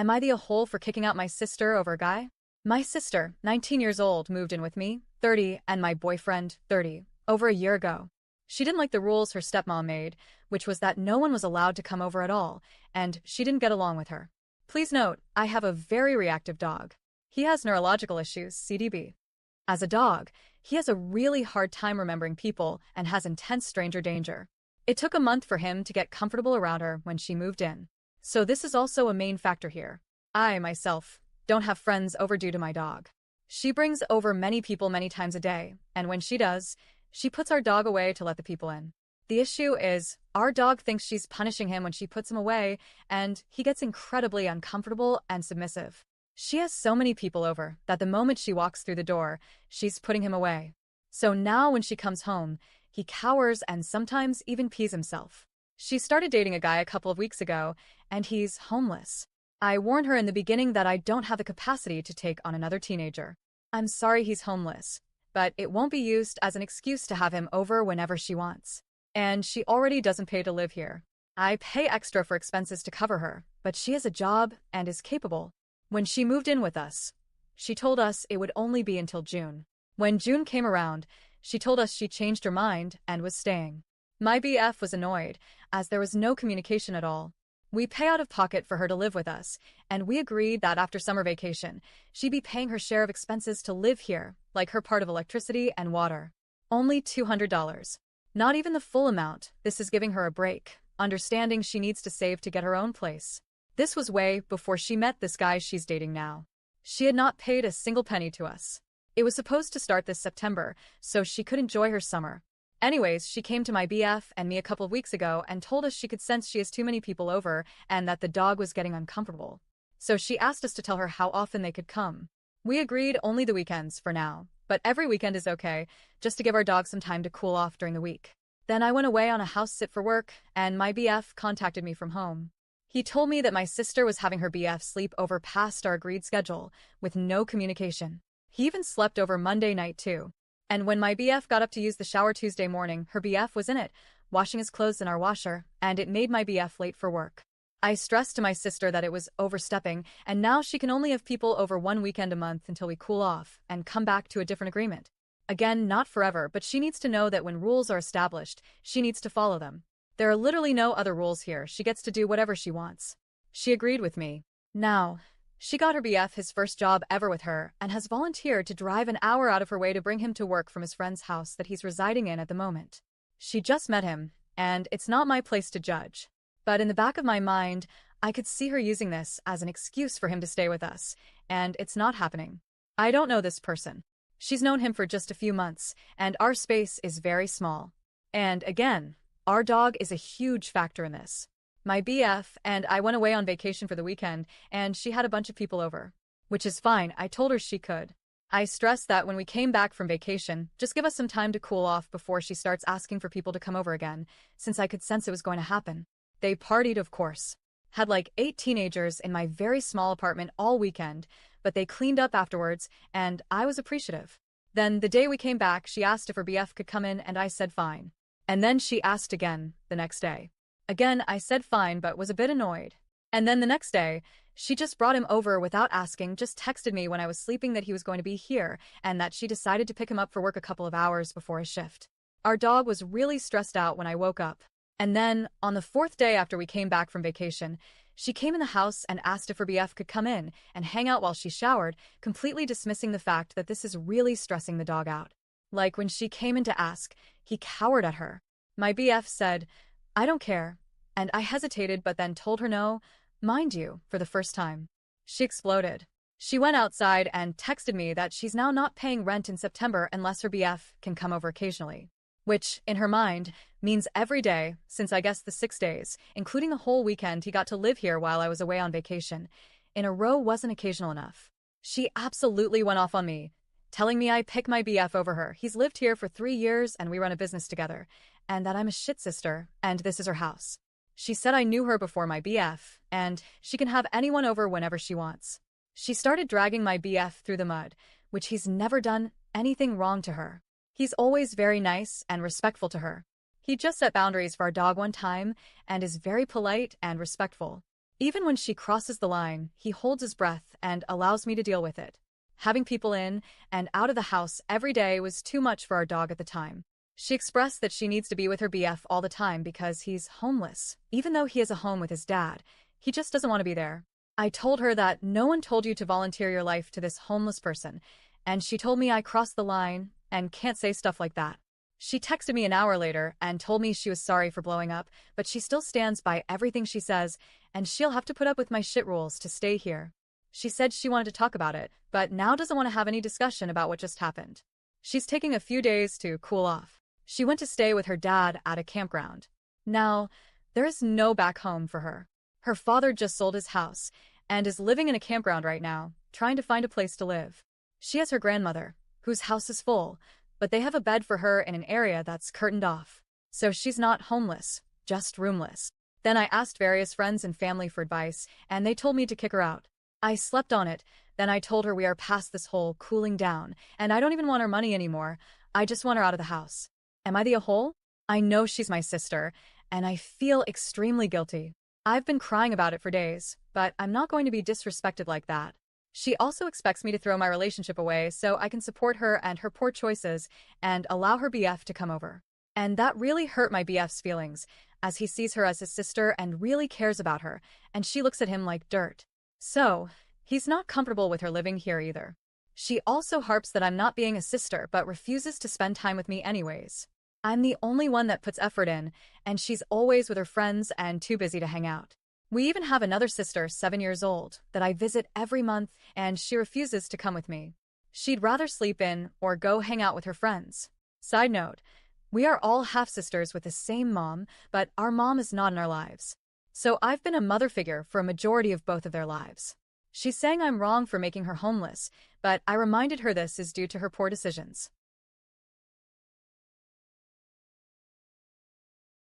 Am I the a-hole for kicking out my sister over a guy? My sister, 19 years old, moved in with me, 30, and my boyfriend, 30, over a year ago. She didn't like the rules her stepmom made, which was that no one was allowed to come over at all, and she didn't get along with her. Please note, I have a very reactive dog. He has neurological issues, CDB. As a dog, he has a really hard time remembering people and has intense stranger danger. It took a month for him to get comfortable around her when she moved in. So this is also a main factor here. I, myself, don't have friends over due to my dog. She brings over many people many times a day, and when she does, she puts our dog away to let the people in. The issue is, our dog thinks she's punishing him when she puts him away, and he gets incredibly uncomfortable and submissive. She has so many people over that the moment she walks through the door, she's putting him away. So now when she comes home, he cowers and sometimes even pees himself. She started dating a guy a couple of weeks ago, and he's homeless. I warned her in the beginning that I don't have the capacity to take on another teenager. I'm sorry he's homeless, but it won't be used as an excuse to have him over whenever she wants. And she already doesn't pay to live here. I pay extra for expenses to cover her, but she has a job and is capable. When she moved in with us, she told us it would only be until June. When June came around, she told us she changed her mind and was staying. My BF was annoyed, as there was no communication at all. We pay out of pocket for her to live with us, and we agreed that after summer vacation, she'd be paying her share of expenses to live here, like her part of electricity and water. Only $200. Not even the full amount. This is giving her a break, understanding she needs to save to get her own place. This was way before she met this guy she's dating now. She had not paid a single penny to us. It was supposed to start this September, so she could enjoy her summer. Anyways, she came to my BF and me a couple of weeks ago and told us she could sense she has too many people over and that the dog was getting uncomfortable. So she asked us to tell her how often they could come. We agreed only the weekends for now, but every weekend is okay, just to give our dog some time to cool off during the week. Then I went away on a house sit for work, and my BF contacted me from home. He told me that my sister was having her BF sleep over past our agreed schedule, with no communication. He even slept over Monday night too. And when my BF got up to use the shower Tuesday morning, her BF was in it, washing his clothes in our washer, and it made my BF late for work. I stressed to my sister that it was overstepping, and now she can only have people over one weekend a month until we cool off and come back to a different agreement. Again, not forever, but she needs to know that when rules are established, she needs to follow them. There are literally no other rules here. She gets to do whatever she wants. She agreed with me. Now, she got her BF his first job ever with her and has volunteered to drive an hour out of her way to bring him to work from his friend's house that he's residing in at the moment. She just met him, and it's not my place to judge. But in the back of my mind, I could see her using this as an excuse for him to stay with us, and it's not happening. I don't know this person. She's known him for just a few months, and our space is very small. And again, our dog is a huge factor in this. My BF and I went away on vacation for the weekend, and she had a bunch of people over. Which is fine, I told her she could. I stressed that when we came back from vacation, just give us some time to cool off before she starts asking for people to come over again, since I could sense it was going to happen. They partied, of course. Had like 8 teenagers in my very small apartment all weekend, but they cleaned up afterwards, and I was appreciative. Then the day we came back, she asked if her BF could come in, and I said fine. And then she asked again, the next day. Again, I said fine, but was a bit annoyed. And then the next day, she just brought him over without asking, just texted me when I was sleeping that he was going to be here, and that she decided to pick him up for work a couple of hours before his shift. Our dog was really stressed out when I woke up. And then, on the 4th day after we came back from vacation, she came in the house and asked if her BF could come in and hang out while she showered, completely dismissing the fact that this is really stressing the dog out. Like when she came in to ask, he cowered at her. My BF said, "I don't care," and I hesitated but then told her no, mind you, for the first time. She exploded. She went outside and texted me that she's now not paying rent in September unless her BF can come over occasionally. Which, in her mind, means every day, since I guess the 6 days, including the whole weekend he got to live here while I was away on vacation, in a row wasn't occasional enough. She absolutely went off on me, telling me I pick my BF over her. He's lived here for 3 years and we run a business together, and that I'm a shit sister, and this is her house. She said I knew her before my BF, and she can have anyone over whenever she wants. She started dragging my BF through the mud, which he's never done anything wrong to her. He's always very nice and respectful to her. He just set boundaries for our dog one time and is very polite and respectful. Even when she crosses the line, he holds his breath and allows me to deal with it. Having people in and out of the house every day was too much for our dog at the time. She expressed that she needs to be with her BF all the time because he's homeless. Even though he has a home with his dad, he just doesn't want to be there. I told her that no one told you to volunteer your life to this homeless person, and she told me I crossed the line and can't say stuff like that. She texted me an hour later and told me she was sorry for blowing up, but she still stands by everything she says, and she'll have to put up with my shit rules to stay here. She said she wanted to talk about it, but now doesn't want to have any discussion about what just happened. She's taking a few days to cool off. She went to stay with her dad at a campground. Now, there is no back home for her. Her father just sold his house and is living in a campground right now, trying to find a place to live. She has her grandmother, whose house is full, but they have a bed for her in an area that's curtained off. So she's not homeless, just roomless. Then I asked various friends and family for advice, and they told me to kick her out. I slept on it. Then I told her we are past this whole cooling down, and I don't even want her money anymore. I just want her out of the house. Am I the a-hole? I know she's my sister, and I feel extremely guilty. I've been crying about it for days, but I'm not going to be disrespected like that. She also expects me to throw my relationship away so I can support her and her poor choices and allow her BF to come over. And that really hurt my BF's feelings, as he sees her as his sister and really cares about her, and she looks at him like dirt. So, he's not comfortable with her living here either. She also harps that I'm not being a sister but refuses to spend time with me anyways. I'm the only one that puts effort in, and she's always with her friends and too busy to hang out. We even have another sister, 7 years old, that I visit every month, and she refuses to come with me. She'd rather sleep in or go hang out with her friends. Side note, we are all half-sisters with the same mom, but our mom is not in our lives. So I've been a mother figure for a majority of both of their lives. She's saying I'm wrong for making her homeless, but I reminded her this is due to her poor decisions.